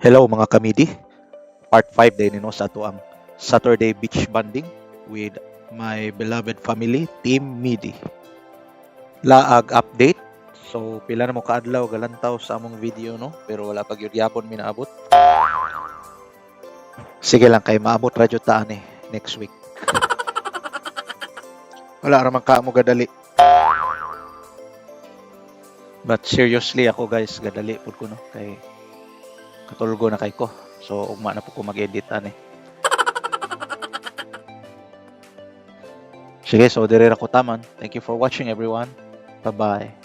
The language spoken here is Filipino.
Hello mga kamidi, part 5 din no sa ato ang Saturday beach bonding with my beloved family, Team Midi. Laag update. So pila na mo kaadlaw galantaw sa among video no, pero wala pag yun yapon minaabot. Sige lang kay maabot ra jud ta ani next week. Wala ra man ka mo gadali. But seriously ako guys, gadali pud ko no kay katulgo na kay ko. So ugma na po ko mag-edit ani. Sige, so dire ra ko taman. Thank you for watching everyone. Bye-bye.